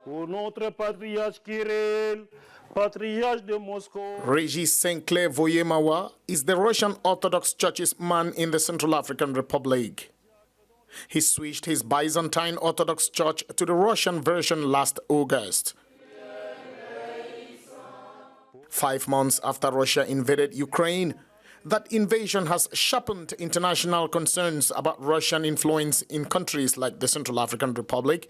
Regis Sinclair Voyemawa is the Russian Orthodox Church's man in the Central African Republic. He switched his Byzantine Orthodox Church to the Russian version last August. 5 months after Russia invaded Ukraine, that invasion has sharpened international concerns about Russian influence in countries like the Central African Republic,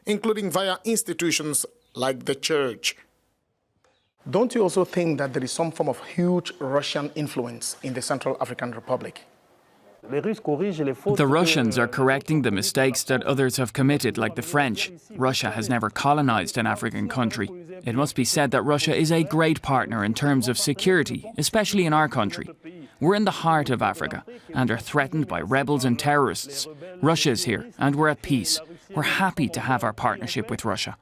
including via institutions like the church. Don't you also think that there is some form of huge Russian influence in the Central African Republic? The Russians are correcting the mistakes that others have committed, like the French. Russia has never colonized an African country. It must be said that Russia is a great partner in terms of security, especially in our country. We're in the heart of Africa and are threatened by rebels and terrorists. Russia's here and we're at peace. We're happy to have our partnership with Russia.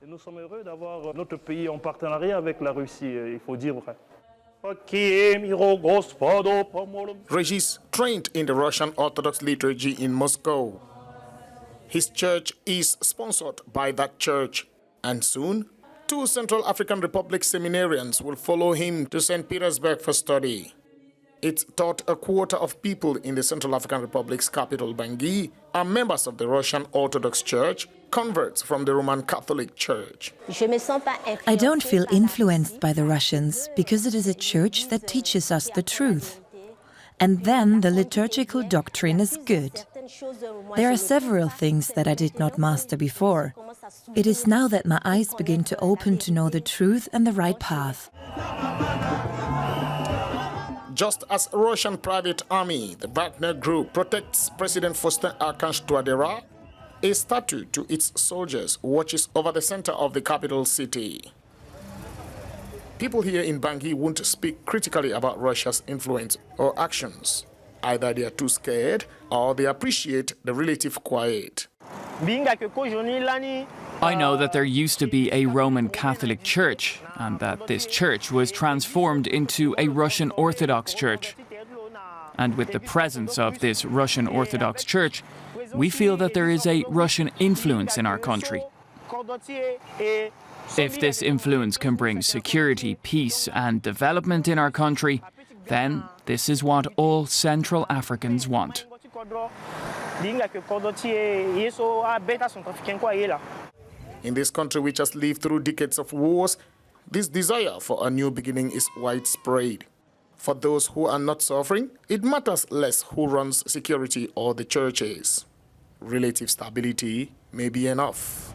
Regis trained in the Russian Orthodox liturgy in Moscow. His church is sponsored by that church, and soon 2 Central African Republic seminarians will follow him to St. Petersburg for study. It's thought a quarter of people in the Central African Republic's capital, Bangui, are members of the Russian Orthodox Church, converts from the Roman Catholic Church. I don't feel influenced by the Russians because it is a church that teaches us the truth. And then the liturgical doctrine is good. There are several things that I did not master before. It is now that my eyes begin to open to know the truth and the right path. Just as a Russian private army, the Wagner Group protects President Faustin Archange Touadéra, a statue to its soldiers watches over the center of the capital city. People here in Bangui won't speak critically about Russia's influence or actions. Either they are too scared or they appreciate the relative quiet. I know that there used to be a Roman Catholic Church and that this church was transformed into a Russian Orthodox Church. And with the presence of this Russian Orthodox Church, we feel that there is a Russian influence in our country. If this influence can bring security, peace and development in our country, then this is what all Central Africans want. In this country which has lived through decades of wars, this desire for a new beginning is widespread. For those who are not suffering, it matters less who runs security or the churches. Relative stability may be enough.